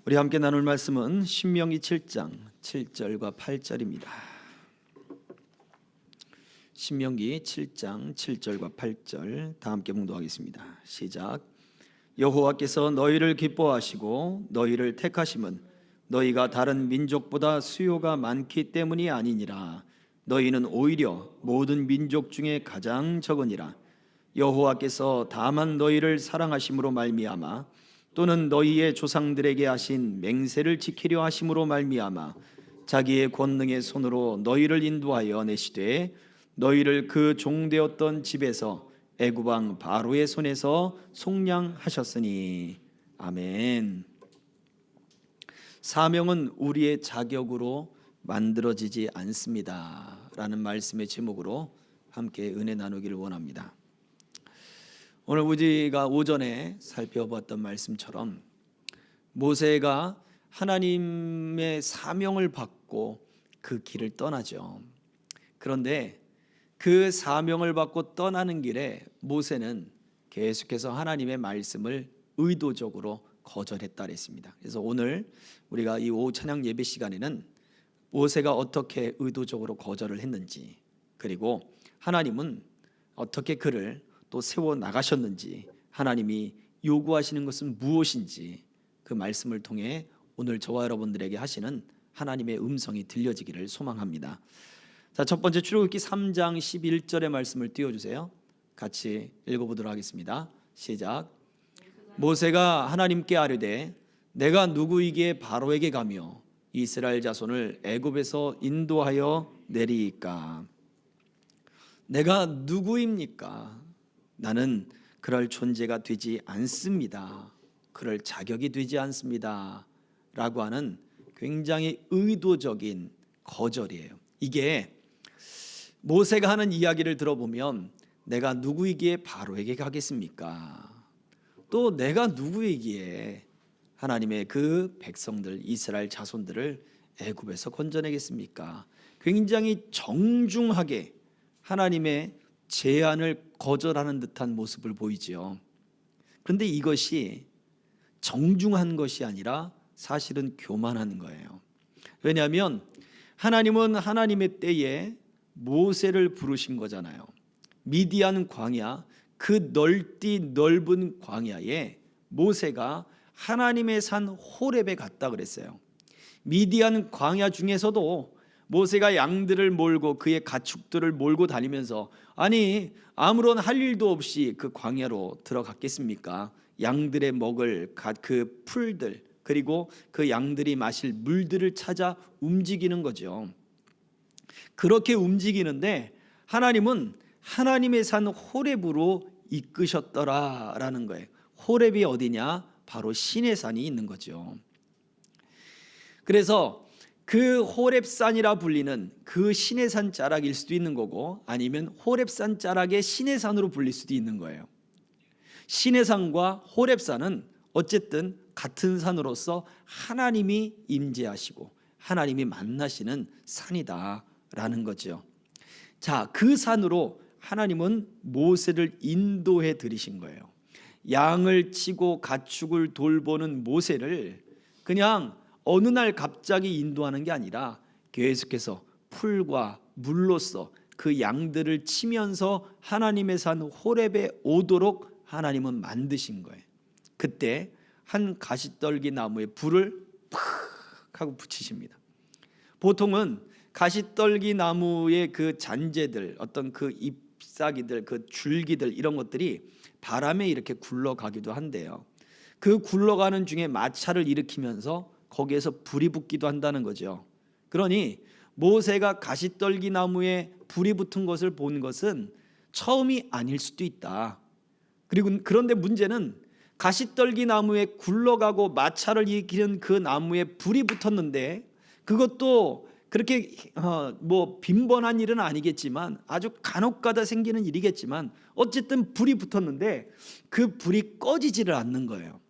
우리 함께 나눌 말씀은 신명기 7장 7절과 8절입니다. 신명기 7장 7절과 8절 다 함께 봉독하겠습니다. 시작. 여호와께서 너희를 기뻐하시고 너희를 택하심은 너희가 다른 민족보다 수요가 많기 때문이 아니니라. 너희는 오히려 모든 민족 중에 가장 적으니라. 여호와께서 다만 너희를 사랑하심으로 말미암아 또는 너희의 조상들에게 하신 맹세를 지키려 하심으로 말미암아 자기의 권능의 손으로 너희를 인도하여 내시되 너희를 그 종되었던 집에서 애굽 왕 바로의 손에서 속량하셨으니. 아멘. 사명은 우리의 자격으로 만들어지지 않습니다 라는 말씀의 제목으로 함께 은혜 나누기를 원합니다. 오늘 우리가 오전에 살펴봤던 말씀처럼 모세가 하나님의 사명을 받고 그 길을 떠나죠. 그런데 그 사명을 받고 떠나는 길에 모세는 계속해서 하나님의 말씀을 의도적으로 거절했다 그랬습니다. 그래서 오늘 우리가 이 오후 찬양 예배 시간에는 모세가 어떻게 의도적으로 거절을 했는지, 그리고 하나님은 어떻게 그를 또 세워 나가셨는지, 하나님이 요구하시는 것은 무엇인지 그 말씀을 통해 오늘 저와 여러분들에게 하시는 하나님의 음성이 들려지기를 소망합니다. 자, 첫 번째 출애굽기 3장 11절의 말씀을 띄워주세요. 같이 읽어보도록 하겠습니다. 시작. 모세가 하나님께 아뢰되 내가 누구이기에 바로에게 가며 이스라엘 자손을 애굽에서 인도하여 내리이까. 내가 누구입니까? 나는 그럴 존재가 되지 않습니다. 그럴 자격이 되지 않습니다 라고 하는 굉장히 의도적인 거절이에요. 이게 모세가 하는 이야기를 들어보면 내가 누구이기에 바로에게 가겠습니까? 또 내가 누구이기에 하나님의 그 백성들 이스라엘 자손들을 애굽에서 건져내겠습니까? 굉장히 정중하게 하나님의 제안을 거절하는 듯한 모습을 보이지요. 그런데 이것이 정중한 것이 아니라 사실은 교만한 거예요. 왜냐하면 하나님은 하나님의 때에 모세를 부르신 거잖아요. 미디안 광야, 그 넓은 광야에 모세가 하나님의 산 호렙에 갔다 그랬어요. 미디안 광야 중에서도 모세가 양들을 몰고 그의 가축들을 몰고 다니면서 아니 아무런 할 일도 없이 그 광야로 들어갔겠습니까? 양들의 먹을 그 풀들, 그리고 그 양들이 마실 물들을 찾아 움직이는 거죠. 그렇게 움직이는데 하나님은 하나님의 산 호렙으로 이끄셨더라라는 거예요. 호렙이 어디냐? 바로 시내산이 있는 거죠. 그래서 그 호렙산이라 불리는 그 시내산 자락일 수도 있는 거고, 아니면 호렙산 자락의 시내산으로 불릴 수도 있는 거예요. 시내산과 호렙산은 어쨌든 같은 산으로서 하나님이 임재하시고 하나님이 만나시는 산이다라는 거죠. 자, 그 산으로 하나님은 모세를 인도해 들이신 거예요. 양을 치고 가축을 돌보는 모세를 그냥 어느 날 갑자기 인도하는 게 아니라 계속해서 풀과 물로써 그 양들을 치면서 하나님의 산 호렙에 오도록 하나님은 만드신 거예요. 그때 한 가시떨기 나무에 불을 팍 하고 붙이십니다. 보통은 가시떨기 나무의 그 잔재들, 어떤 그 잎사귀들, 그 줄기들, 이런 것들이 바람에 이렇게 굴러가기도 한데요. 그 굴러가는 중에 마찰을 일으키면서 거기에서 불이 붙기도 한다는 거죠. 그러니 모세가 가시떨기 나무에 불이 붙은 것을 본 것은 처음이 아닐 수도 있다. 그런데 문제는 가시떨기 나무에 굴러가고 마찰을 일으키는 그 나무에 불이 붙었는데, 그것도 그렇게 빈번한 일은 아니겠지만 아주 간혹가다 생기는 일이겠지만 어쨌든 불이 붙었는데 그 불이 꺼지지를 않는 거예요.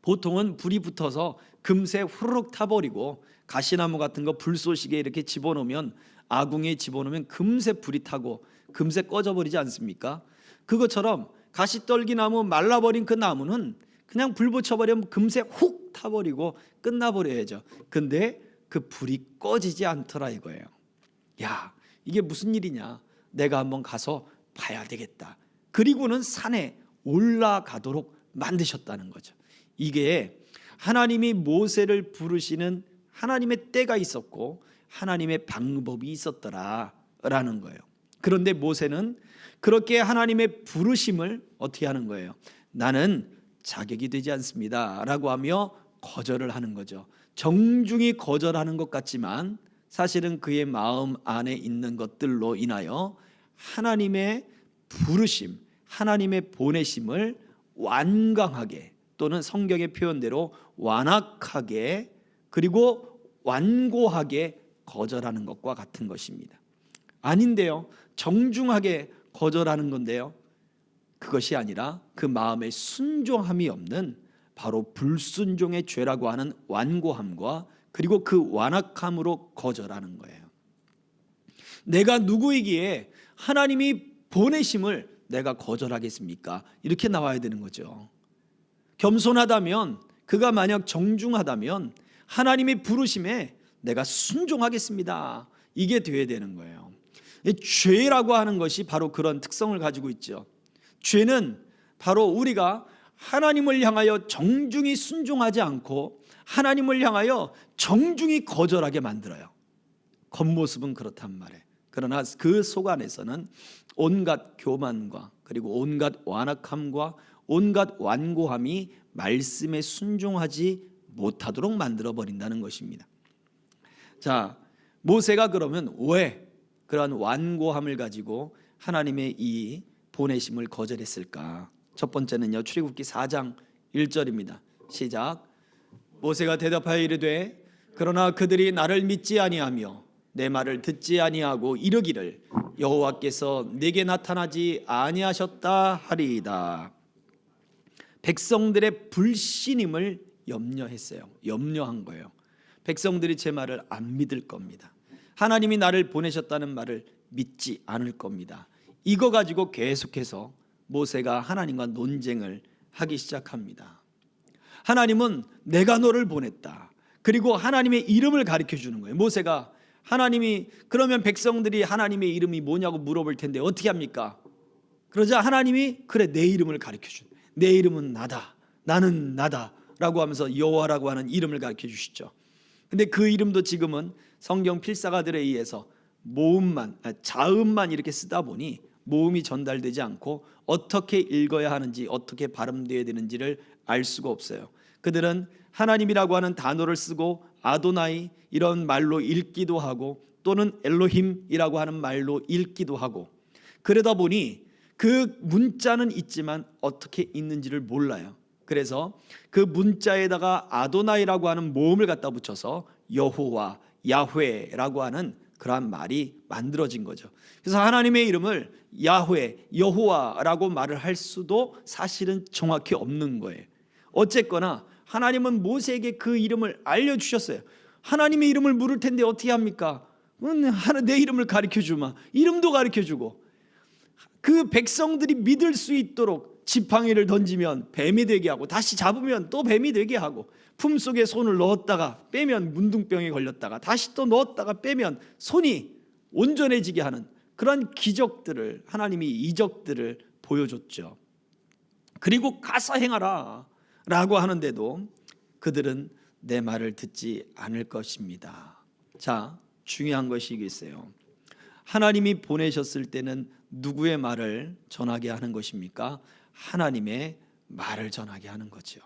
보통은 불이 붙어서 금세 후루룩 타버리고, 가시나무 같은 거 불쏘시개 이렇게 집어넣으면, 아궁이에 집어넣으면 금세 불이 타고 금세 꺼져버리지 않습니까? 그것처럼 가시떨기 나무 말라버린 그 나무는 그냥 불 붙여버리면 금세 훅 쓱 타버리고 끝나버려야죠. 근데 그 불이 꺼지지 않더라 이거예요. 야, 이게 무슨 일이냐? 내가 한번 가서 봐야 되겠다. 그리고는 산에 올라가도록 만드셨다는 거죠. 이게 하나님이 모세를 부르시는 하나님의 때가 있었고 하나님의 방법이 있었더라라는 거예요. 그런데 모세는 그렇게 하나님의 부르심을 어떻게 하는 거예요? 나는 자격이 되지 않습니다 라고 하며 거절을 하는 거죠. 정중히 거절하는 것 같지만 사실은 그의 마음 안에 있는 것들로 인하여 하나님의 부르심, 하나님의 보내심을 완강하게, 또는 성경의 표현대로 완악하게, 그리고 완고하게 거절하는 것과 같은 것입니다. 아닌데요, 정중하게 거절하는 건데요, 그것이 아니라 그 마음에 순종함이 없는 바로 불순종의 죄라고 하는 완고함과 그리고 그 완악함으로 거절하는 거예요. 내가 누구이기에 하나님이 보내심을 내가 거절하겠습니까? 이렇게 나와야 되는 거죠. 겸손하다면, 그가 만약 정중하다면 하나님의 부르심에 내가 순종하겠습니다, 이게 되어야 되는 거예요. 죄라고 하는 것이 바로 그런 특성을 가지고 있죠. 죄는 바로 우리가 하나님을 향하여 정중히 순종하지 않고 하나님을 향하여 정중히 거절하게 만들어요. 겉모습은 그렇단 말이에요. 그러나 그 속 안에서는 온갖 교만과 그리고 온갖 완악함과 온갖 완고함이 말씀에 순종하지 못하도록 만들어 버린다는 것입니다. 자, 모세가 그러면 왜 그러한 완고함을 가지고 하나님의 이 보내심을 거절했을까? 첫 번째는요, 출애굽기 4장 1절입니다. 시작. 모세가 대답하여 이르되 그러나 그들이 나를 믿지 아니하며 내 말을 듣지 아니하고 이르기를 여호와께서 내게 나타나지 아니하셨다 하리이다. 백성들의 불신임을 염려했어요. 염려한 거예요. 백성들이 제 말을 안 믿을 겁니다. 하나님이 나를 보내셨다는 말을 믿지 않을 겁니다. 이거 가지고 계속해서 모세가 하나님과 논쟁을 하기 시작합니다. 하나님은 내가 너를 보냈다. 그리고 하나님의 이름을 가르쳐 주는 거예요. 모세가 하나님이 그러면 백성들이 하나님의 이름이 뭐냐고 물어볼 텐데 어떻게 합니까? 그러자 하나님이 그래 내 이름을 가르쳐 준. 내 이름은 나다. 나는 나다. 라고 하면서 여호와라고 하는 이름을 가르쳐 주시죠. 근데 그 이름도 지금은 성경 필사가들에 의해서 자음만 이렇게 쓰다 보니 모음이 전달되지 않고 어떻게 읽어야 하는지 어떻게 발음되어야 되는지를 알 수가 없어요. 그들은 하나님이라고 하는 단어를 쓰고 아도나이 이런 말로 읽기도 하고 또는 엘로힘이라고 하는 말로 읽기도 하고 그러다 보니 그 문자는 있지만 어떻게 읽는지를 몰라요. 그래서 그 문자에다가 아도나이라고 하는 모음을 갖다 붙여서 여호와, 야훼라고 하는 그러한 말이 만들어진 거죠. 그래서 하나님의 이름을 야훼, 여호와라고 말을 할 수도 사실은 정확히 없는 거예요. 어쨌거나 하나님은 모세에게 그 이름을 알려주셨어요. 하나님의 이름을 물을 텐데 어떻게 합니까? 내 이름을 가르쳐주마. 이름도 가르쳐주고 그 백성들이 믿을 수 있도록 지팡이를 던지면 뱀이 되게 하고 다시 잡으면 또 뱀이 되게 하고 품속에 손을 넣었다가 빼면 문둥병에 걸렸다가 다시 또 넣었다가 빼면 손이 온전해지게 하는 그런 기적들을 하나님이 이적들을 보여줬죠. 그리고 가서 행하라 라고 하는데도 그들은 내 말을 듣지 않을 것입니다. 자, 중요한 것이 있어요. 하나님이 보내셨을 때는 누구의 말을 전하게 하는 것입니까? 하나님의 말을 전하게 하는 거죠.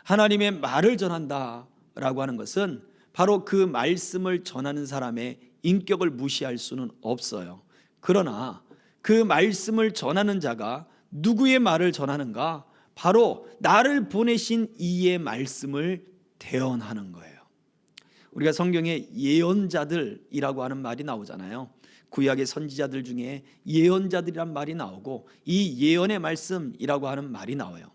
하나님의 말을 전한다라고 하는 것은 바로 그 말씀을 전하는 사람의 인격을 무시할 수는 없어요. 그러나 그 말씀을 전하는 자가 누구의 말을 전하는가? 바로 나를 보내신 이의 말씀을 대언하는 거예요. 우리가 성경에 예언자들이라고 하는 말이 나오잖아요. 구약의 선지자들 중에 예언자들이란 말이 나오고 이 예언의 말씀이라고 하는 말이 나와요.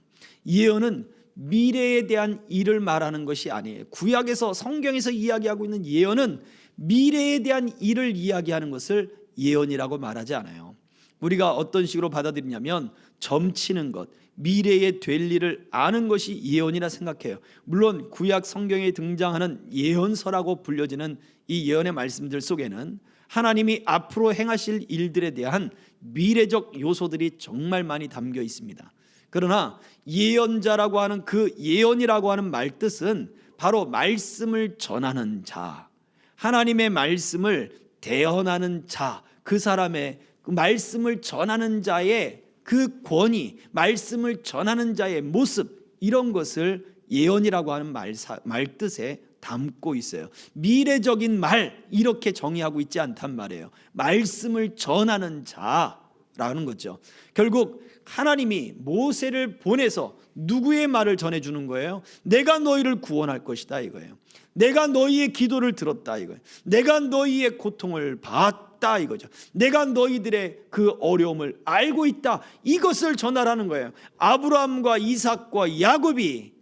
예언은 미래에 대한 일을 말하는 것이 아니에요. 구약에서 성경에서 이야기하고 있는 예언은 미래에 대한 일을 이야기하는 것을 예언이라고 말하지 않아요. 우리가 어떤 식으로 받아들이냐면 점치는 것, 미래에 될 일을 아는 것이 예언이라 생각해요. 물론 구약 성경에 등장하는 예언서라고 불려지는 이 예언의 말씀들 속에는 하나님이 앞으로 행하실 일들에 대한 미래적 요소들이 정말 많이 담겨 있습니다. 그러나 예언자라고 하는 그 예언이라고 하는 말 뜻은 바로 말씀을 전하는 자, 하나님의 말씀을 대언하는 자, 그 사람의 그 말씀을 전하는 자의 그 권위, 말씀을 전하는 자의 모습, 이런 것을 예언이라고 하는 말 뜻에 담고 있어요. 미래적인 말 이렇게 정의하고 있지 않단 말이에요. 말씀을 전하는 자라는 거죠. 결국 하나님이 모세를 보내서 누구의 말을 전해주는 거예요? 내가 너희를 구원할 것이다 이거예요. 내가 너희의 기도를 들었다 이거예요. 내가 너희의 고통을 봤다 이거죠. 내가 너희들의 그 어려움을 알고 있다, 이것을 전하라는 거예요. 아브라함과 이삭과 야곱이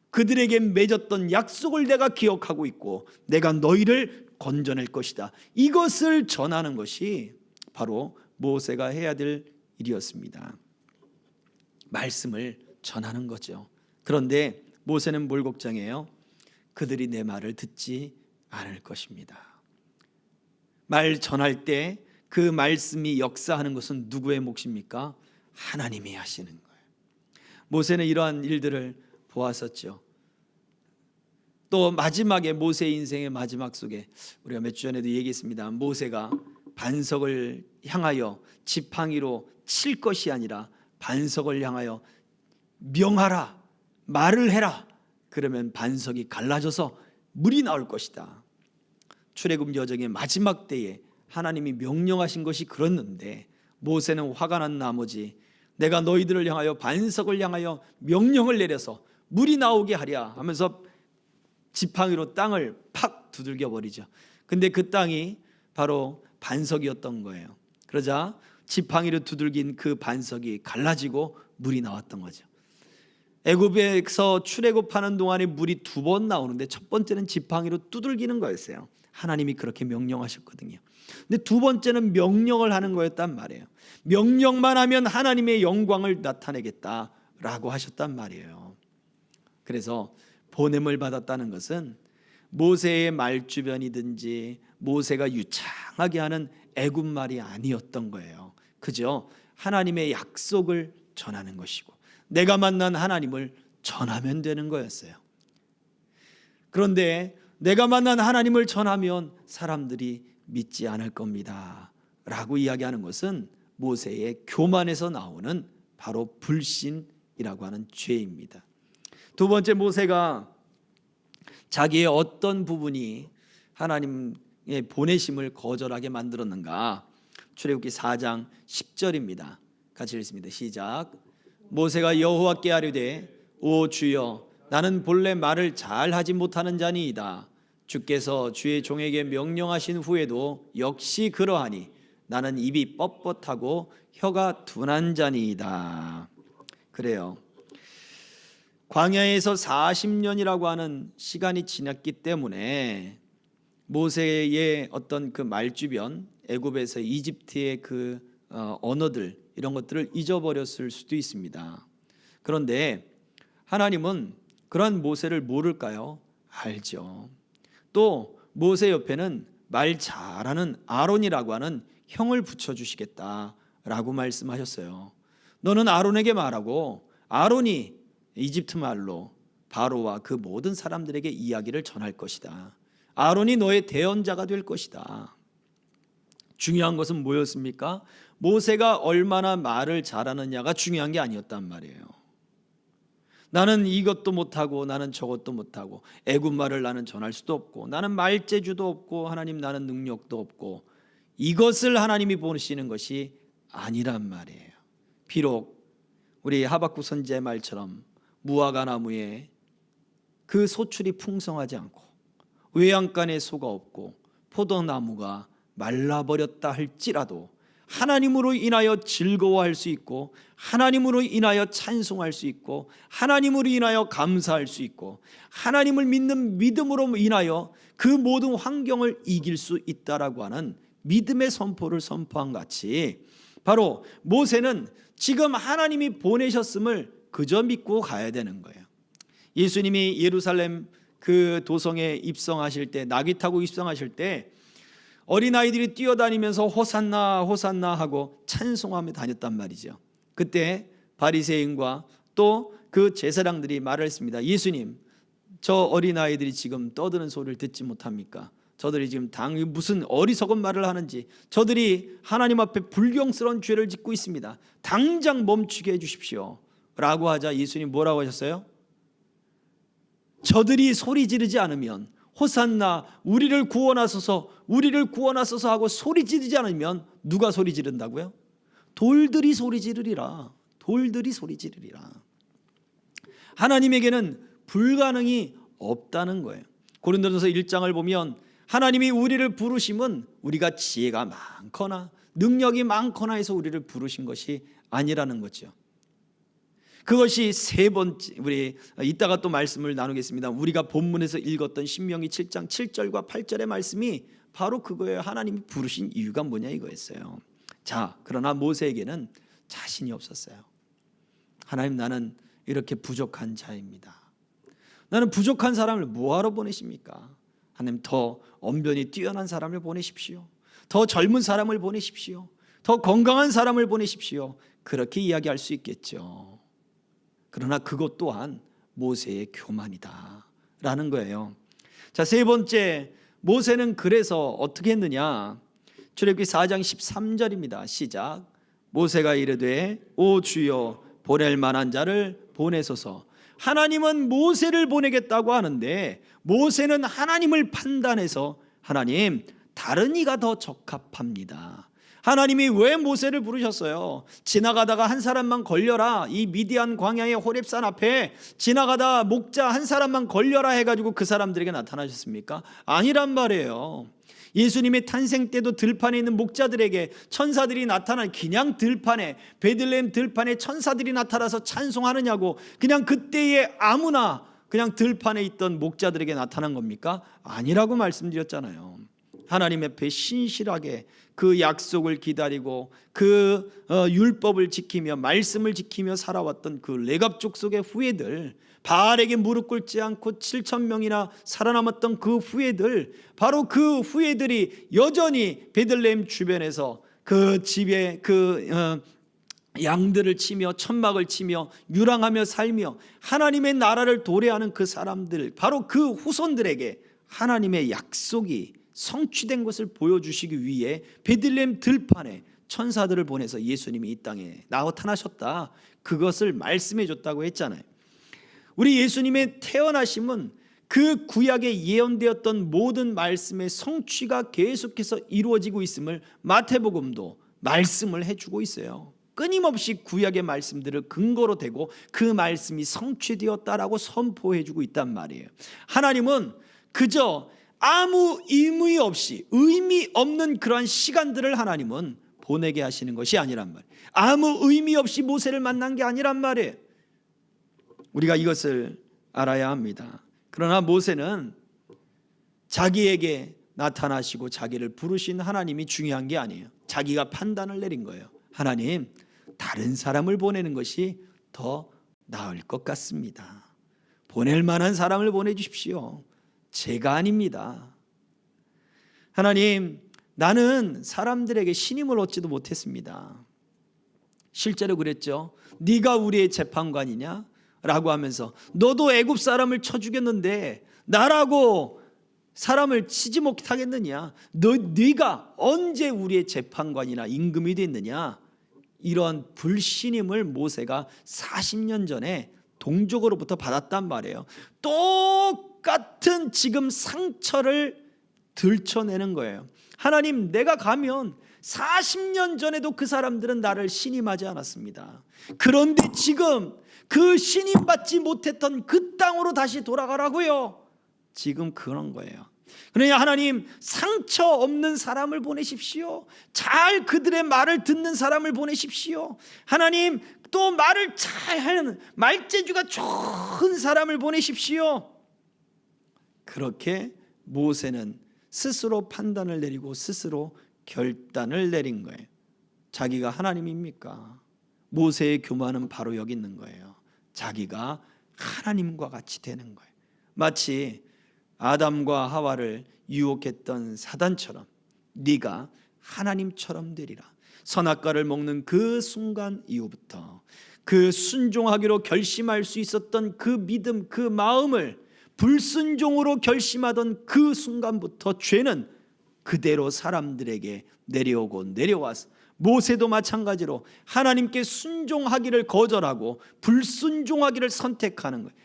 그들에게 맺었던 약속을 내가 기억하고 있고 내가 너희를 건져낼 것이다, 이것을 전하는 것이 바로 모세가 해야 될 일이었습니다. 말씀을 전하는 거죠. 그런데 모세는 뭘 걱정해요? 그들이 내 말을 듣지 않을 것입니다. 말 전할 때 그 말씀이 역사하는 것은 누구의 몫입니까? 하나님이 하시는 거예요. 모세는 이러한 일들을 보았었죠. 또 마지막에 모세의 인생의 마지막 속에 우리가 몇 주 전에도 얘기했습니다. 모세가 반석을 향하여 지팡이로 칠 것이 아니라 반석을 향하여 명하라, 말을 해라, 그러면 반석이 갈라져서 물이 나올 것이다. 출애굽 여정의 마지막 때에 하나님이 명령하신 것이 그렇는데 모세는 화가 난 나머지 내가 너희들을 향하여 반석을 향하여 명령을 내려서 물이 나오게 하랴 하면서 지팡이로 땅을 팍 두들겨 버리죠. 근데 그 땅이 바로 반석이었던 거예요. 그러자 지팡이로 두들긴 그 반석이 갈라지고 물이 나왔던 거죠. 애굽에서 출애굽하는 동안에 물이 2번 나오는데 첫 번째는 지팡이로 두들기는 거였어요. 하나님이 그렇게 명령하셨거든요. 근데 2번째는 명령을 하는 거였단 말이에요. 명령만 하면 하나님의 영광을 나타내겠다라고 하셨단 말이에요. 그래서 보냄을 받았다는 것은 모세의 말주변이든지 모세가 유창하게 하는 애굽 말이 아니었던 거예요. 그저 하나님의 약속을 전하는 것이고 내가 만난 하나님을 전하면 되는 거였어요. 그런데 내가 만난 하나님을 전하면 사람들이 믿지 않을 겁니다 라고 이야기하는 것은 모세의 교만에서 나오는 바로 불신이라고 하는 죄입니다. 두 번째, 모세가 자기의 어떤 부분이 하나님의 보내심을 거절하게 만들었는가? 출애굽기 4장 10절입니다. 같이 읽습니다. 시작. 모세가 여호와께 아뢰되 오 주여, 나는 본래 말을 잘하지 못하는 자니이다. 주께서 주의 종에게 명령하신 후에도 역시 그러하니 나는 입이 뻣뻣하고 혀가 둔한 자니이다. 그래요. 광야에서 40년이라고 하는 시간이 지났기 때문에 모세의 어떤 그 말주변, 애굽에서 이집트의 그 언어들, 이런 것들을 잊어버렸을 수도 있습니다. 그런데 하나님은 그런 모세를 모를까요? 알죠. 또 모세 옆에는 말 잘하는 아론이라고 하는 형을 붙여주시겠다라고 말씀하셨어요. 너는 아론에게 말하고 아론이 이집트 말로 바로와 그 모든 사람들에게 이야기를 전할 것이다. 아론이 너의 대언자가 될 것이다. 중요한 것은 뭐였습니까? 모세가 얼마나 말을 잘하느냐가 중요한 게 아니었단 말이에요. 나는 이것도 못하고 나는 저것도 못하고 애굽말을 나는 전할 수도 없고 나는 말재주도 없고 하나님 나는 능력도 없고, 이것을 하나님이 보시는 것이 아니란 말이에요. 비록 우리 하박국 선지자의 말처럼 무화과 나무에 그 소출이 풍성하지 않고 외양간에 소가 없고 포도나무가 말라버렸다 할지라도 하나님으로 인하여 즐거워할 수 있고 하나님으로 인하여 찬송할 수 있고 하나님으로 인하여 감사할 수 있고 하나님을 믿는 믿음으로 인하여 그 모든 환경을 이길 수 있다라고 하는 믿음의 선포를 선포한 같이, 바로 모세는 지금 하나님이 보내셨음을 그저 믿고 가야 되는 거예요. 예수님이 예루살렘 그 도성에 입성하실 때, 나귀 타고 입성하실 때 어린아이들이 뛰어다니면서 호산나 호산나 하고 찬송하며 다녔단 말이죠. 그때 바리새인과 또 그 제사장들이 말을 했습니다. 예수님, 저 어린아이들이 지금 떠드는 소리를 듣지 못합니까? 저들이 지금 무슨 어리석은 말을 하는지, 저들이 하나님 앞에 불경스러운 죄를 짓고 있습니다. 당장 멈추게 해주십시오 라고 하자 예수님 뭐라고 하셨어요? 저들이 소리 지르지 않으면, 호산나 우리를 구원하소서 우리를 구원하소서 하고 소리 지르지 않으면 누가 소리 지른다고요? 돌들이 소리 지르리라. 돌들이 소리 지르리라. 하나님에게는 불가능이 없다는 거예요. 고린도전서 1장을 보면 하나님이 우리를 부르심은 우리가 지혜가 많거나 능력이 많거나 해서 우리를 부르신 것이 아니라는 거죠. 그것이 세 번째, 우리 이따가 또 말씀을 나누겠습니다. 우리가 본문에서 읽었던 신명기 7장 7절과 8절의 말씀이 바로 그거예요. 하나님이 부르신 이유가 뭐냐 이거였어요. 자, 그러나 모세에게는 자신이 없었어요. 하나님, 나는 이렇게 부족한 자입니다. 나는 부족한 사람을 뭐하러 보내십니까? 하나님, 더 언변이 뛰어난 사람을 보내십시오. 더 젊은 사람을 보내십시오. 더 건강한 사람을 보내십시오. 그렇게 이야기할 수 있겠죠. 그러나 그것 또한 모세의 교만이다 라는 거예요. 자, 세 번째, 모세는 그래서 어떻게 했느냐? 출애굽기 4장 13절입니다. 시작. 모세가 이르되 오 주여 보낼 만한 자를 보내소서. 하나님은 모세를 보내겠다고 하는데 모세는 하나님을 판단해서 하나님, 다른 이가 더 적합합니다. 하나님이 왜 모세를 부르셨어요? 지나가다가 한 사람만 걸려라, 이 미디안 광야의 호렙산 앞에 지나가다 목자 한 사람만 걸려라 해가지고 그 사람들에게 나타나셨습니까? 아니란 말이에요. 예수님의 탄생 때도 들판에 있는 목자들에게 천사들이 나타난, 그냥 들판에, 베들레헴 들판에 천사들이 나타나서 찬송하느냐고 그냥 그때에 아무나 그냥 들판에 있던 목자들에게 나타난 겁니까? 아니라고 말씀드렸잖아요. 하나님 앞에 신실하게 그 약속을 기다리고 그 율법을 지키며 말씀을 지키며 살아왔던 그 레갑 족속의 후예들, 바알에게 무릎 꿇지 않고 7,000명이나 살아남았던 그 후예들, 바로 그 후예들이 여전히 베들레헴 주변에서 그 집에 양들을 치며 천막을 치며 유랑하며 살며 하나님의 나라를 도래하는 그 사람들, 바로 그 후손들에게 하나님의 약속이 성취된 것을 보여주시기 위해 베들레헴 들판에 천사들을 보내서 예수님이 이 땅에 나타나셨다, 그것을 말씀해 줬다고 했잖아요. 우리 예수님의 태어나심은 그 구약에 예언되었던 모든 말씀의 성취가 계속해서 이루어지고 있음을 마태복음도 말씀을 해주고 있어요. 끊임없이 구약의 말씀들을 근거로 대고 그 말씀이 성취되었다라고 선포해주고 있단 말이에요. 하나님은 그저 아무 의미 없는 그러한 시간들을 하나님은 보내게 하시는 것이 아니란 말이에요. 아무 의미 없이 모세를 만난 게 아니란 말이에요. 우리가 이것을 알아야 합니다. 그러나 모세는 자기에게 나타나시고 자기를 부르신 하나님이 중요한 게 아니에요. 자기가 판단을 내린 거예요. 하나님, 다른 사람을 보내는 것이 더 나을 것 같습니다. 보낼 만한 사람을 보내주십시오. 제가 아닙니다. 하나님, 나는 사람들에게 신임을 얻지도 못했습니다. 실제로 그랬죠. 네가 우리의 재판관이냐? 라고 하면서 너도 애굽 사람을 쳐 죽였는데 나라고 사람을 치지 못하겠느냐? 네가 언제 우리의 재판관이나 임금이 됐느냐? 이런 불신임을 모세가 40년 전에 동족으로부터 받았단 말이에요. 똑같은 지금 상처를 들춰내는 거예요. 하나님, 내가 가면 40년 전에도 그 사람들은 나를 신임하지 않았습니다. 그런데 지금 그 신임받지 못했던 그 땅으로 다시 돌아가라고요. 지금 그런 거예요. 그러니 하나님, 상처 없는 사람을 보내십시오. 잘 그들의 말을 듣는 사람을 보내십시오. 하나님, 또 말을 잘하는 말재주가 좋은 사람을 보내십시오. 그렇게 모세는 스스로 판단을 내리고 스스로 결단을 내린 거예요. 자기가 하나님입니까? 모세의 교만은 바로 여기 있는 거예요. 자기가 하나님과 같이 되는 거예요. 마치 아담과 하와를 유혹했던 사단처럼 네가 하나님처럼 되리라. 선악과를 먹는 그 순간 이후부터 그 순종하기로 결심할 수 있었던 그 믿음, 그 마음을 불순종으로 결심하던 그 순간부터 죄는 그대로 사람들에게 내려오고 내려와서 모세도 마찬가지로 하나님께 순종하기를 거절하고 불순종하기를 선택하는 거예요.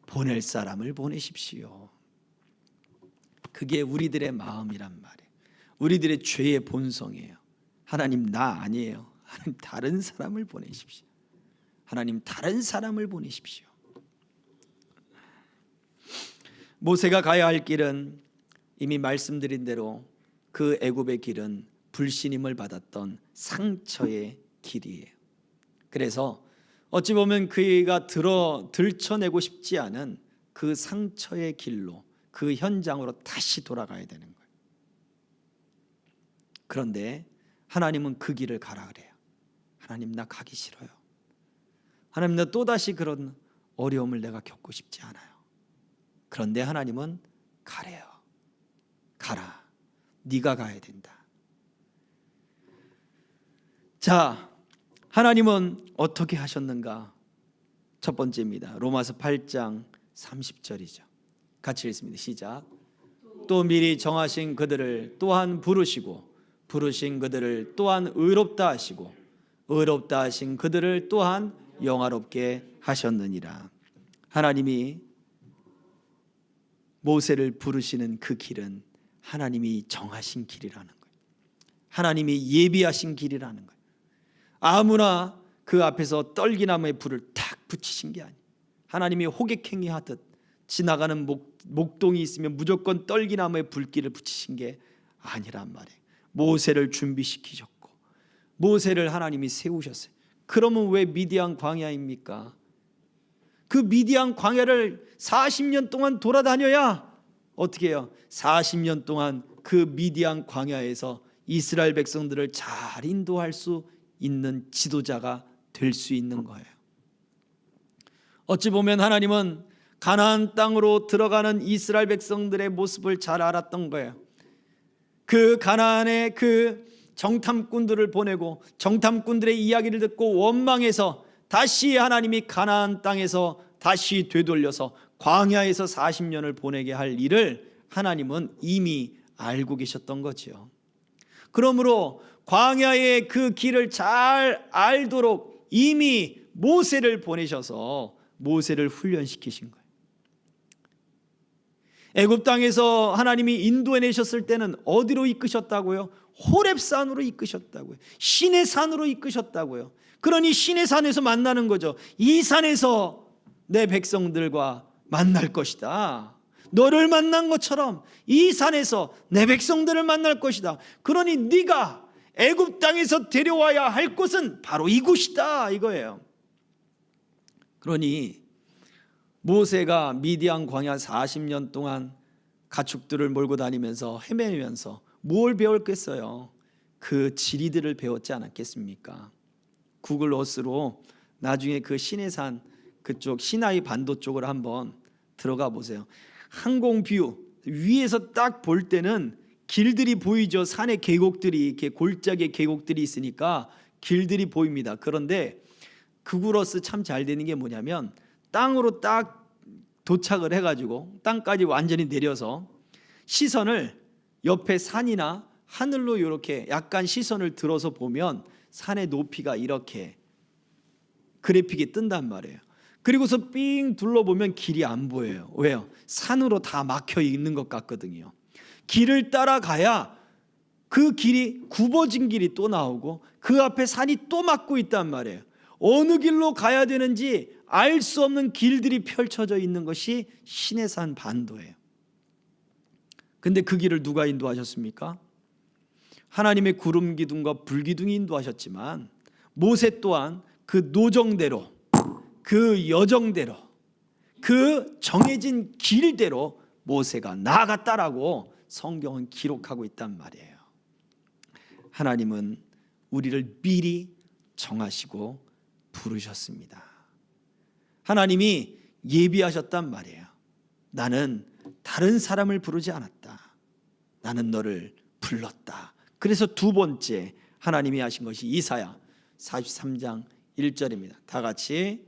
보낼 사람을 보내십시오. 그게 우리들의 마음이란 말이에요. 우리들의 죄의 본성이에요. 하나님 나 아니에요. 하나님 다른 사람을 보내십시오. 하나님 다른 사람을 보내십시오. 모세가 가야 할 길은 이미 말씀드린 대로 그 애굽의 길은 불신임을 받았던 상처의 길이에요. 그래서 어찌 보면 그가 들춰내고 싶지 않은 그 상처의 길로, 그 현장으로 다시 돌아가야 되는 거예요. 그런데 하나님은 그 길을 가라 그래요. 하나님 나 가기 싫어요. 하나님 나 또다시 그런 어려움을 내가 겪고 싶지 않아요. 그런데 하나님은 가래요. 가라. 네가 가야 된다. 자, 하나님은 어떻게 하셨는가? 첫 번째입니다. 로마서 8장 30절이죠. 같이 읽습니다. 시작. 또 미리 정하신 그들을 또한 부르시고 부르신 그들을 또한 의롭다 하시고 의롭다 하신 그들을 또한 영화롭게 하셨느니라. 하나님이 모세를 부르시는 그 길은 하나님이 정하신 길이라는 거예요. 하나님이 예비하신 길이라는 거예요. 아무나 그 앞에서 떨기나무에 불을 탁 붙이신 게 아니에요. 하나님이 호객행위 하듯 지나가는 목동이 있으면 무조건 떨기나무에 불길을 붙이신 게 아니란 말이에요. 모세를 준비시키셨고 모세를 하나님이 세우셨어요. 그러면 왜 미디안 광야입니까? 그 미디안 광야를 40년 동안 돌아다녀야 어떻게 해요? 40년 동안 그 미디안 광야에서 이스라엘 백성들을 잘 인도할 수 있는 지도자가 될 수 있는 거예요. 어찌 보면 하나님은 가나안 땅으로 들어가는 이스라엘 백성들의 모습을 잘 알았던 거예요. 그 가나안의 그 정탐꾼들을 보내고 정탐꾼들의 이야기를 듣고 원망해서 다시 하나님이 가나안 땅에서 다시 되돌려서 광야에서 40년을 보내게 할 일을 하나님은 이미 알고 계셨던 거지요. 그러므로 광야의 그 길을 잘 알도록 이미 모세를 보내셔서 모세를 훈련시키신 거예요. 애굽 땅에서 하나님이 인도해내셨을 때는 어디로 이끄셨다고요? 호렙산으로 이끄셨다고요. 신의 산으로 이끄셨다고요. 그러니 신의 산에서 만나는 거죠. 이 산에서 내 백성들과 만날 것이다. 너를 만난 것처럼 이 산에서 내 백성들을 만날 것이다. 그러니 네가 애굽 땅에서 데려와야 할 곳은 바로 이곳이다 이거예요. 그러니 모세가 미디안 광야 40년 동안 가축들을 몰고 다니면서 헤매면서 뭘 배웠겠어요? 그 지리들을 배웠지 않았겠습니까? 구글 어스로 나중에 그 시내산 그쪽 시나이 반도 쪽으로 한번 들어가 보세요. 항공 뷰 위에서 딱 볼 때는 길들이 보이죠. 산의 계곡들이 이렇게 골짜기의 계곡들이 있으니까 길들이 보입니다. 그런데 구글 어스 참 잘 되는 게 뭐냐면 땅으로 딱 도착을 해가지고 땅까지 완전히 내려서 시선을 옆에 산이나 하늘로 이렇게 약간 시선을 들어서 보면 산의 높이가 이렇게 그래픽이 뜬단 말이에요. 그리고서 삥 둘러보면 길이 안 보여요. 왜요? 산으로 다 막혀 있는 것 같거든요. 길을 따라가야 그 길이 굽어진 길이 또 나오고 그 앞에 산이 또 막고 있단 말이에요. 어느 길로 가야 되는지 알 수 없는 길들이 펼쳐져 있는 것이 시내산 반도예요. 근데 그 길을 누가 인도하셨습니까? 하나님의 구름 기둥과 불 기둥이 인도하셨지만 모세 또한 그 노정대로 그 여정대로 그 정해진 길대로 모세가 나아갔다라고 성경은 기록하고 있단 말이에요. 하나님은 우리를 미리 정하시고 부르셨습니다. 하나님이 예비하셨단 말이에요. 나는 다른 사람을 부르지 않았다. 나는 너를 불렀다. 그래서 두 번째 하나님이 하신 것이 이사야 43장 1절입니다. 다 같이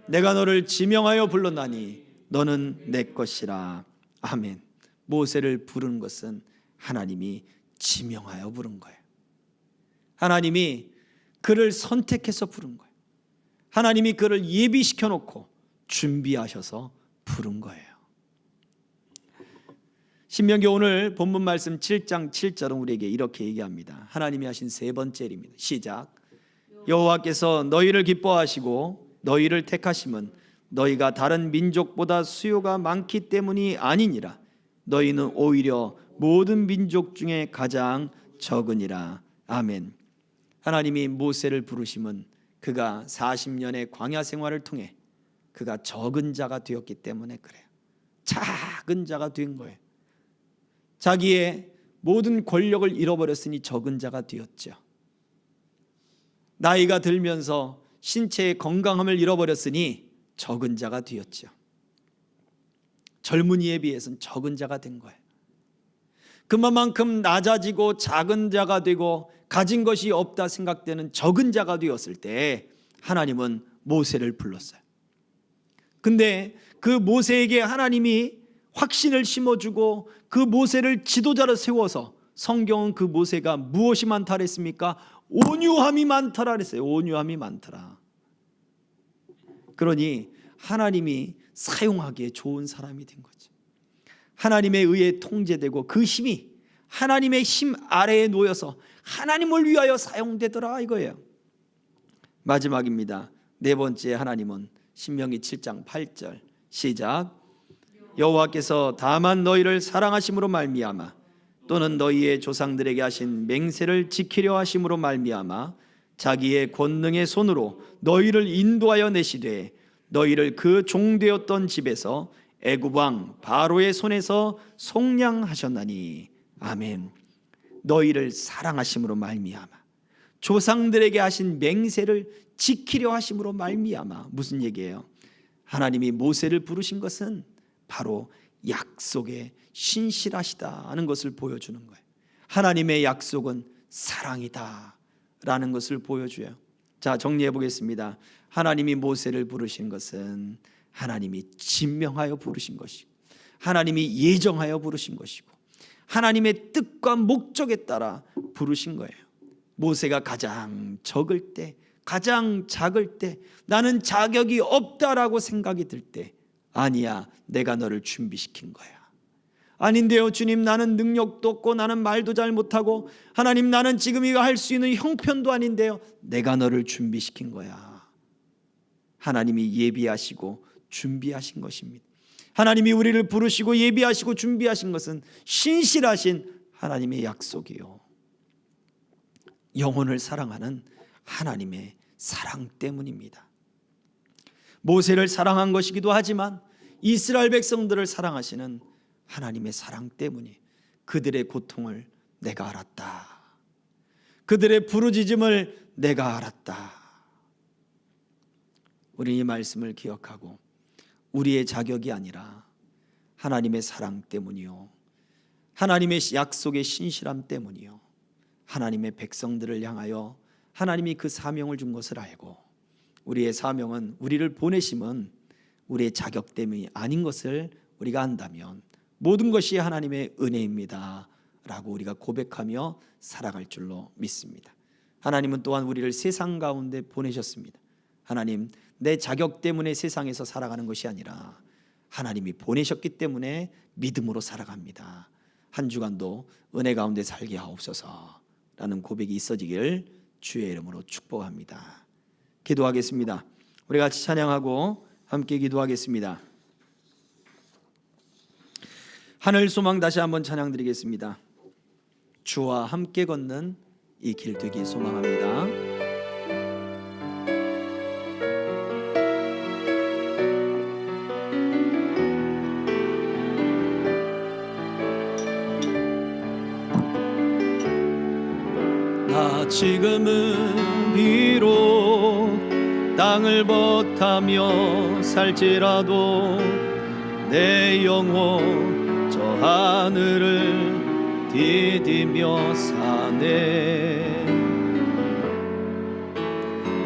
내가 너를 지명하여 불렀나니 너는 내 것이라. 아멘. 모세를 부른 것은 하나님이 지명하여 부른 거예요. 하나님이 그를 선택해서 부른 거예요. 하나님이 그를 예비시켜 놓고 준비하셔서 부른 거예요. 신명기 오늘 본문 말씀 7장 7절은 우리에게 이렇게 얘기합니다. 하나님이 하신 세 번째 일입니다. 시작. 여호와께서 너희를 기뻐하시고 너희를 택하심은 너희가 다른 민족보다 수요가 많기 때문이 아니니라. 너희는 오히려 모든 민족 중에 가장 적으니라. 아멘. 하나님이 모세를 부르심은 그가 40년의 광야 생활을 통해 그가 적은 자가 되었기 때문에 그래요. 작은 자가 된 거예요. 자기의 모든 권력을 잃어버렸으니 적은 자가 되었죠. 나이가 들면서 신체의 건강함을 잃어버렸으니 적은 자가 되었죠. 젊은이에 비해서는 적은 자가 된 거예요. 그만큼 낮아지고 작은 자가 되고 가진 것이 없다 생각되는 적은 자가 되었을 때 하나님은 모세를 불렀어요. 근데 그 모세에게 하나님이 확신을 심어주고 그 모세를 지도자로 세워서 성경은 그 모세가 무엇이 많다 그랬습니까? 온유함이 많더라 그랬어요. 온유함이 많더라. 그러니 하나님이 사용하기에 좋은 사람이 된 거죠. 하나님에 의해 통제되고 그 힘이 하나님의 힘 아래에 놓여서 하나님을 위하여 사용되더라 이거예요. 마지막입니다. 네 번째 하나님은 신명기 7장 8절 시작. 여호와께서 다만 너희를 사랑하심으로 말미암아 또는 너희의 조상들에게 하신 맹세를 지키려 하심으로 말미암아 자기의 권능의 손으로 너희를 인도하여 내시되 너희를 그 종되었던 집에서 애굽 왕 바로의 손에서 속량하셨나니. 아멘. 너희를 사랑하심으로 말미암아 조상들에게 하신 맹세를 지키려 하심으로 말미암아. 무슨 얘기예요? 하나님이 모세를 부르신 것은 바로 약속에 신실하시다는 것을 보여주는 거예요. 하나님의 약속은 사랑이다 라는 것을 보여줘요. 자, 정리해 보겠습니다. 하나님이 모세를 부르신 것은 하나님이 지명하여 부르신 것이고 하나님이 예정하여 부르신 것이고 하나님의 뜻과 목적에 따라 부르신 거예요. 모세가 가장 적을 때, 가장 작을 때, 나는 자격이 없다라고 생각이 들 때, 아니야, 내가 너를 준비시킨 거야. 아닌데요 주님, 나는 능력도 없고 나는 말도 잘 못하고 하나님 나는 지금 이거 할 수 있는 형편도 아닌데요. 내가 너를 준비시킨 거야. 하나님이 예비하시고 준비하신 것입니다. 하나님이 우리를 부르시고 예비하시고 준비하신 것은 신실하신 하나님의 약속이요, 영혼을 사랑하는 하나님의 사랑 때문입니다. 모세를 사랑한 것이기도 하지만 이스라엘 백성들을 사랑하시는 하나님의 사랑 때문에 그들의 고통을 내가 알았다. 그들의 부르짖음을 내가 알았다. 우리 이 말씀을 기억하고 우리의 자격이 아니라 하나님의 사랑 때문이요, 하나님의 약속의 신실함 때문이요, 하나님의 백성들을 향하여 하나님이 그 사명을 준 것을 알고 우리의 사명은, 우리를 보내심은 우리의 자격 때문이 아닌 것을 우리가 안다면 모든 것이 하나님의 은혜입니다 라고 우리가 고백하며 살아갈 줄로 믿습니다. 하나님은 또한 우리를 세상 가운데 보내셨습니다. 하나님, 내 자격 때문에 세상에서 살아가는 것이 아니라 하나님이 보내셨기 때문에 믿음으로 살아갑니다. 한 주간도 은혜 가운데 살게 하옵소서 라는 고백이 있어지길 주의 이름으로 축복합니다. 기도하겠습니다. 우리 같이 찬양하고 함께 기도하겠습니다. 하늘 소망 다시 한번 찬양 드리겠습니다. 주와 함께 걷는 이 길 되기 소망합니다. 나 지금은 비록 땅을 벗 못하며 살지라도 내 영혼 저 하늘을 디디며 사네.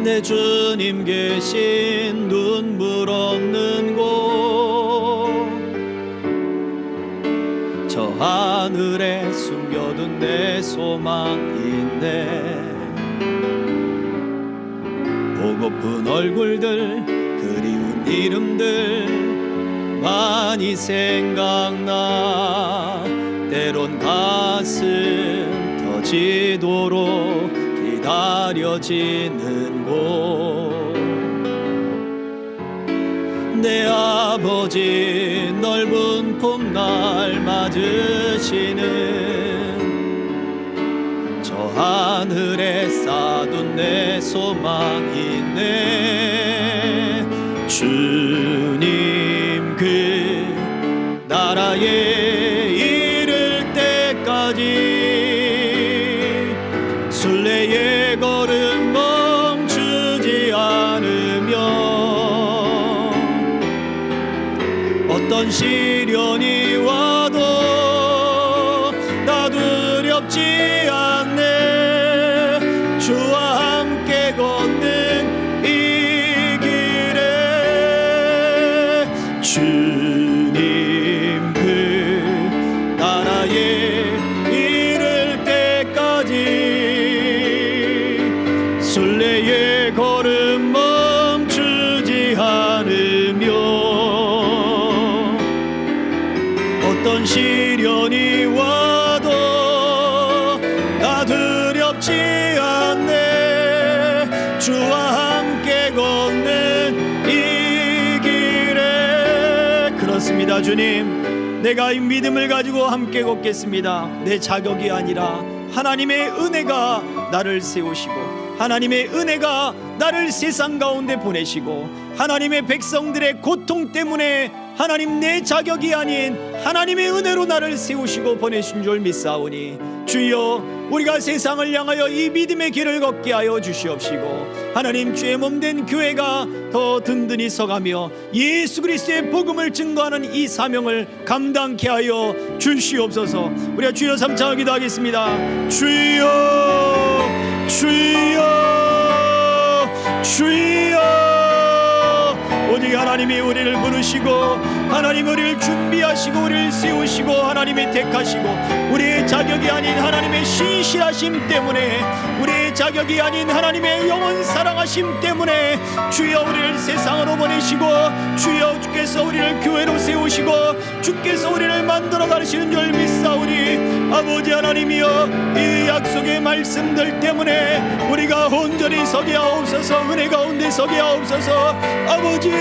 내 주님 계신 눈물 없는 곳, 저 하늘에 숨겨둔 내 소망 있네. 보고픈 얼굴들, 그리운 이름들 많이 생각나. 때론 가슴 터지도록 기다려지는 곳, 내 아버지 넓은 품 날 맞으시는 저 하늘에 쌓아둔 내 소망 있네. 주님 그 나라에 이를 때까지 순례의 걸음 멈추지 않으며 어떤 시련이 와도 나 두렵지 않네. 주와 함께 걷는 이 길에 주님 그 나라에 이를 때까지 순례의 걸음 멈추지 않으며 어떤 시련이 와도 나 두렵지 않네. 주와 함께 걷는 이 길에. 그렇습니다. 주님, 내가 이 믿음을 가지고 함께 걷겠습니다. 내 자격이 아니라 하나님의 은혜가 나를 세우시고 하나님의 은혜가 나를 세상 가운데 보내시고 하나님의 백성들의 고통 때문에 하나님 내 자격이 아닌 하나님의 은혜로 나를 세우시고 보내신 줄 믿사오니 주여, 우리가 세상을 향하여 이 믿음의 길을 걷게 하여 주시옵시고 하나님 주의 몸된 교회가 더 든든히 서가며 예수 그리스도의 복음을 증거하는 이 사명을 감당케 하여 주시옵소서. 우리가 주여 삼창을 기도하겠습니다. 주여, 주여, 주여. 오직 하나님이 우리를 부르시고 하나님 우리를 준비하시고 우리를 세우시고 하나님이 택하시고 우리의 자격이 아닌 하나님의 신실하심 때문에 우리의 자격이 아닌 하나님의 영원 사랑하심 때문에 주여 우리를 세상으로 보내시고 주여 주께서 우리를 교회로 세우시고 주께서 우리를 만들어 가시는 줄 믿사오니 아버지 하나님이여, 이 약속의 말씀들 때문에 우리가 온전히 서게 하옵소서. 은혜 가운데 서게 하옵소서. 아버지여,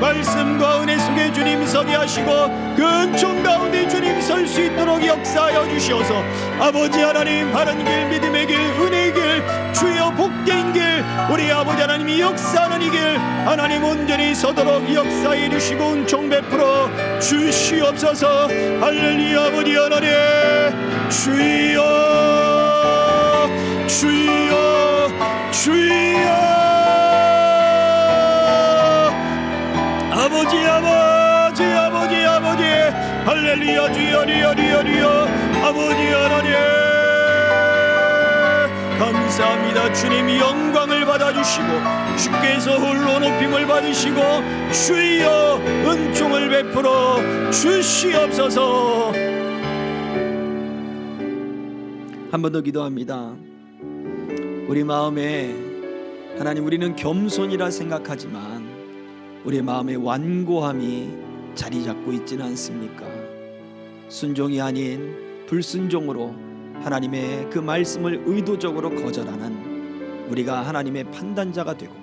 말씀과 은혜 속에 주님 서게 하시고 그 은총 가운데 주님 설 수 있도록 역사하여 주시옵소서. 아버지 하나님, 바른 길, 믿음의 길, 은혜의 길, 주여 복된 길, 우리 아버지 하나님이 역사하는 이 길 하나님 온전히 서도록 역사해 주시고 은총 베풀어 주시옵소서. 할렐루야. 아버지 하나님, 주여, 주여, 주여. 아버지, 아버지, 아버지, 아버지, 할렐루야. 주여, 주여, 주여, 주여. 아버지 하나님 감사합니다. 주님이 영광을 받아주시고 주께서 홀로 높임을 받으시고 주여 은총을 베풀어 주시옵소서. 한 번 더 기도합니다. 우리 마음에 하나님, 우리는 겸손이라 생각하지만 우리의 마음에 완고함이 자리 잡고 있지는 않습니까? 순종이 아닌 불순종으로 하나님의 그 말씀을 의도적으로 거절하는 우리가 하나님의 판단자가 되고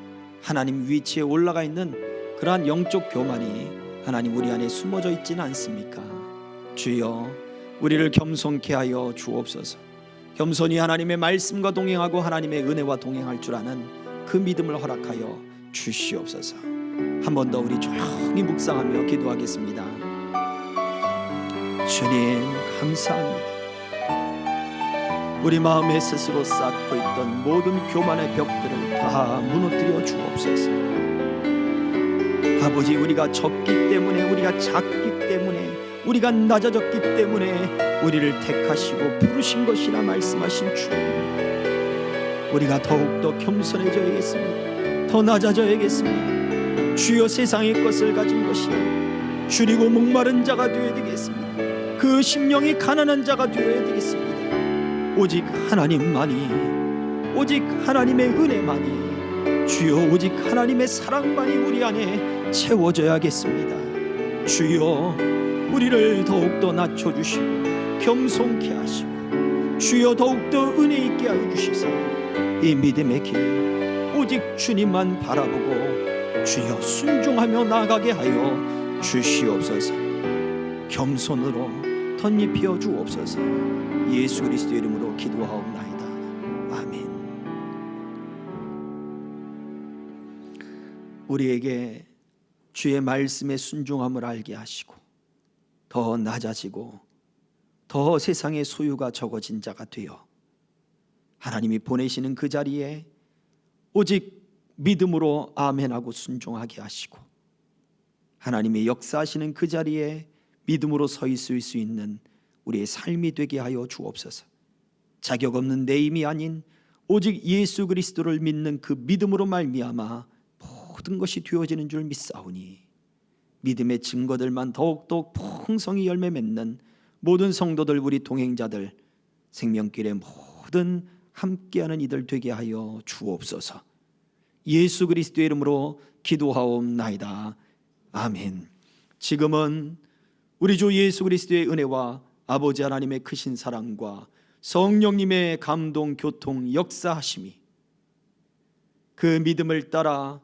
하나님 위치에 올라가 있는 그러한 영적 교만이 하나님 우리 안에 숨어져 있지는 않습니까? 주여, 우리를 겸손케 하여 주옵소서. 겸손히 하나님의 말씀과 동행하고 하나님의 은혜와 동행할 줄 아는 그 믿음을 허락하여 주시옵소서. 한 번 더 우리 조용히 묵상하며 기도하겠습니다. 주님 감사합니다. 우리 마음에 스스로 쌓고 있던 모든 교만의 벽들을 다 무너뜨려 주옵소서. 아버지, 우리가 적기 때문에, 우리가 작기 때문에, 우리가 낮아졌기 때문에 우리를 택하시고 부르신 것이라 말씀하신 주님, 우리가 더욱더 겸손해져야겠습니다. 더 낮아져야겠습니다. 주여, 세상의 것을 가진 것이 아니라 줄이고 목마른 자가 되어야 되겠습니다. 그 심령이 가난한 자가 되어야 되겠습니다. 오직 하나님만이, 오직 하나님의 은혜만이, 주여 오직 하나님의 사랑만이 우리 안에 채워져야겠습니다. 주여, 우리를 더욱더 낮춰주시고 겸손케 하시고, 주여 더욱더 은혜 있게 하여 주시사 이 믿음의 길 오직 주님만 바라보고 주여 순종하며 나아가게 하여 주시옵소서. 겸손으로 덧입혀 주옵소서. 예수 그리스도의 이름으로 기도하옵나이다. 아멘. 우리에게 주의 말씀에 순종함을 알게 하시고 더 낮아지고 더 세상의 소유가 적어진 자가 되어 하나님이 보내시는 그 자리에 오직 믿음으로 아멘하고 순종하게 하시고, 하나님의 역사하시는 그 자리에 믿음으로 서 있을 수 있는 우리의 삶이 되게 하여 주옵소서. 자격 없는 내 힘이 아닌 오직 예수 그리스도를 믿는 그 믿음으로 말미암아 모든 것이 되어지는 줄 믿사오니, 믿음의 증거들만 더욱더 풍성히 열매 맺는 모든 성도들, 우리 동행자들, 생명길의 모든 함께하는 이들 되게 하여 주옵소서. 예수 그리스도의 이름으로 기도하옵나이다. 아멘. 지금은 우리 주 예수 그리스도의 은혜와 아버지 하나님의 크신 사랑과 성령님의 감동, 교통, 역사하심이, 그 믿음을 따라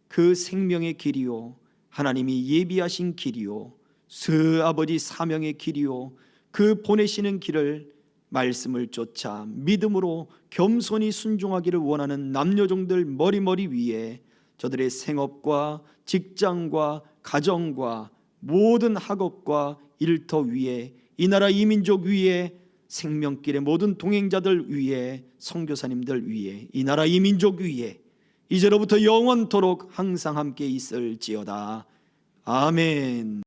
그 생명의 길이요, 하나님이 예비하신 길이요, 그 아버지 사명의 길이요, 그 보내시는 길을 말씀을 쫓아 믿음으로 겸손히 순종하기를 원하는 남녀종들 머리머리 위에 저들의 생업과 직장과 가정과 모든 학업과 일터 위에, 이 나라 이민족 위에, 생명길의 모든 동행자들 위에, 선교사님들 위에, 이 나라 이민족 위에 이제로부터 영원토록 항상 함께 있을지어다. 아멘.